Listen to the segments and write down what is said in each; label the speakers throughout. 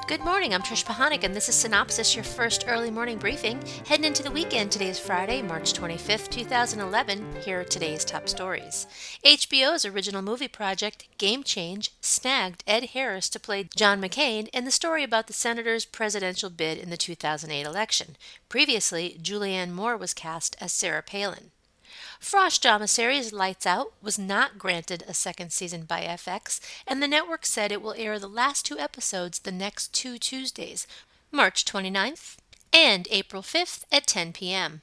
Speaker 1: Good morning, I'm Trish Pahanik, and this is Cynopsis, your first early morning briefing. Heading into the weekend, today is Friday, March 25th, 2011. Here are today's top stories. HBO's original movie project, Game Change, snagged Ed Harris to play John McCain in the story about the senator's presidential bid in the 2008 election. Previously, Julianne Moore was cast as Sarah Palin. Frost drama series Lights Out was not granted a second season by FX, and the network said it will air the last two episodes the next two Tuesdays, March 29th and April 5th at 10 p.m.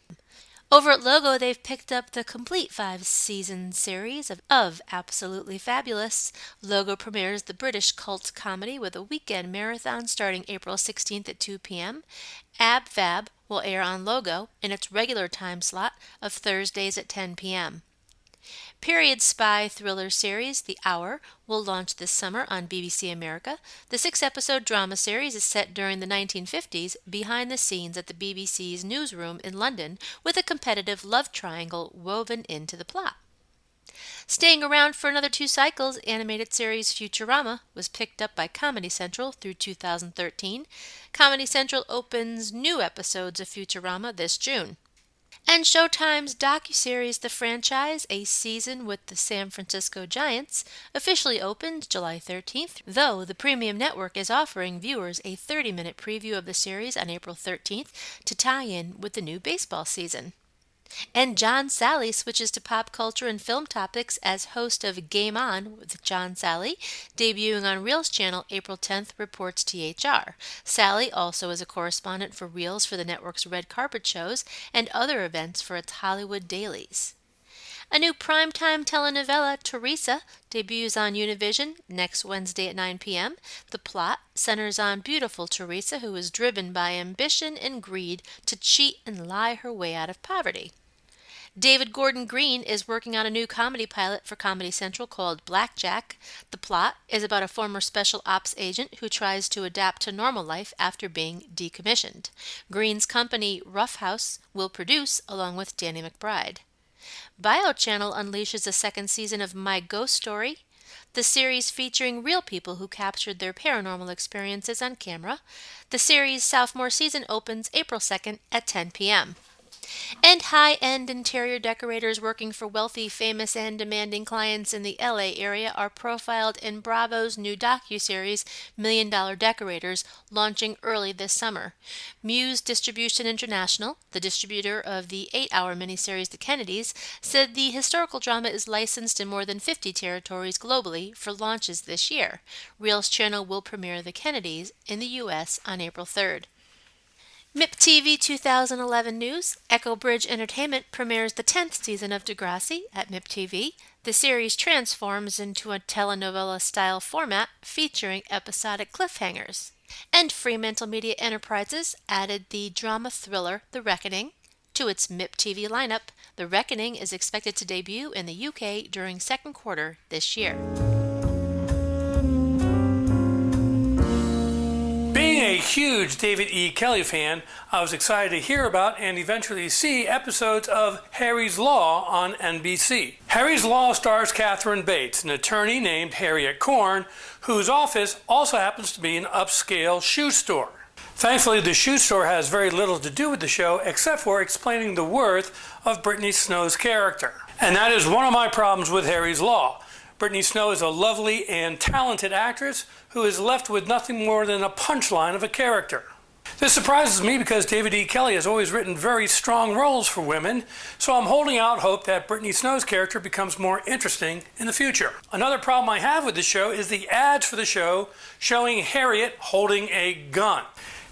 Speaker 1: Over at Logo, they've picked up the complete five-season series of Absolutely Fabulous. Logo premieres the British cult comedy with a weekend marathon starting April 16th at 2 p.m. Ab Fab will air on Logo in its regular time slot of Thursdays at 10 p.m. Period spy thriller series The Hour will launch this summer on BBC America. The six-episode drama series is set during the 1950s behind the scenes at the BBC's newsroom in London with a competitive love triangle woven into the plot. Staying around for another two cycles, animated series Futurama was picked up by Comedy Central through 2013. Comedy Central opens new episodes of Futurama this June. And Showtime's docuseries The Franchise, a season with the San Francisco Giants, officially opened July 13th, though the premium network is offering viewers a 30-minute preview of the series on April 13th to tie in with the new baseball season. And John Sally switches to pop culture and film topics as host of Game On with John Sally, debuting on Reel's channel April 10th, reports THR. Sally also is a correspondent for Reels for the network's red carpet shows and other events for its Hollywood dailies. A new primetime telenovela, Teresa, debuts on Univision next Wednesday at 9 p.m. The plot centers on beautiful Teresa, who is driven by ambition and greed to cheat and lie her way out of poverty. David Gordon Green is working on a new comedy pilot for Comedy Central called Blackjack. The plot is about a former special ops agent who tries to adapt to normal life after being decommissioned. Green's company, Rough House, will produce along with Danny McBride. BioChannel unleashes a second season of My Ghost Story, the series featuring real people who captured their paranormal experiences on camera. The series' sophomore season opens April 2nd at 10 p.m. And high-end interior decorators working for wealthy, famous, and demanding clients in the LA area are profiled in Bravo's new docuseries Million Dollar Decorators, launching early this summer. Muse Distribution International, the distributor of the 8-hour miniseries The Kennedys, said the historical drama is licensed in more than 50 territories globally for launches this year. Reel's channel will premiere The Kennedys in the U.S. on April 3rd. MIP-TV 2011 news. Echo Bridge Entertainment premieres the 10th season of Degrassi at MIP-TV. The series transforms into a telenovela-style format featuring episodic cliffhangers. And Fremantle Media Enterprises added the drama thriller The Reckoning to its MIP-TV lineup. The Reckoning is expected to debut in the UK during second quarter this year.
Speaker 2: Being a huge David E. Kelley fan, I was excited to hear about and eventually see episodes of Harry's Law on NBC. Harry's Law stars Catherine Bates, an attorney named Harriet Korn, whose office also happens to be an upscale shoe store. Thankfully, the shoe store has very little to do with the show except for explaining the worth of Brittany Snow's character. And that is one of my problems with Harry's Law. Brittany Snow is a lovely and talented actress who is left with nothing more than a punchline of a character. This surprises me because David E. Kelley has always written very strong roles for women, so I'm holding out hope that Brittany Snow's character becomes more interesting in the future. Another problem I have with the show is the ads for the show showing Harriet holding a gun.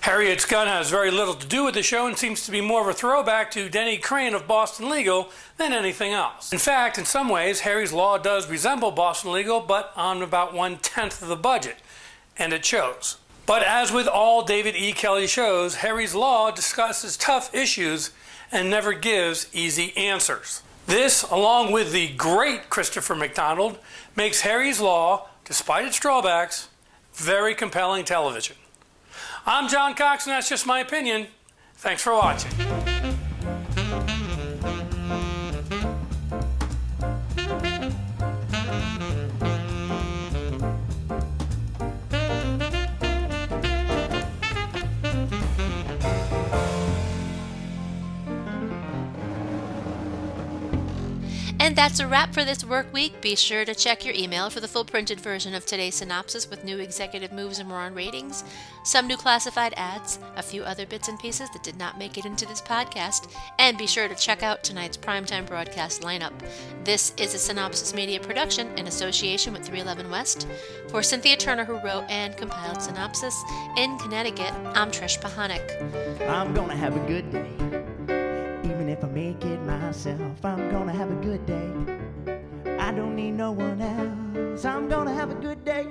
Speaker 2: Harriet's gun has very little to do with the show and seems to be more of a throwback to Denny Crane of Boston Legal than anything else. In fact, in some ways, Harry's Law does resemble Boston Legal, but on about 1/10 of the budget, and it shows. But as with all David E. Kelley shows, Harry's Law discusses tough issues and never gives easy answers. This, along with the great Christopher McDonald, makes Harry's Law, despite its drawbacks, very compelling television. I'm John Cox, and that's just my opinion. Thanks for watching.
Speaker 1: And that's a wrap for this work week. Be sure to check your email for the full printed version of today's synopsis with new executive moves and more on ratings, some new classified ads, a few other bits and pieces that did not make it into this podcast, and be sure to check out tonight's primetime broadcast lineup. This is a Cynopsis Media production in association with 311 West. For Cynthia Turner, who wrote and compiled Cynopsis, in Connecticut, I'm Trish Pahanik.
Speaker 3: I'm gonna have a good day. Even if I make it myself, I'm gonna have a good day. I don't need no one else. I'm gonna have a good day.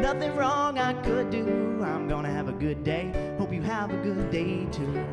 Speaker 3: Nothing wrong I could do. I'm gonna have a good day. Hope you have a good day too.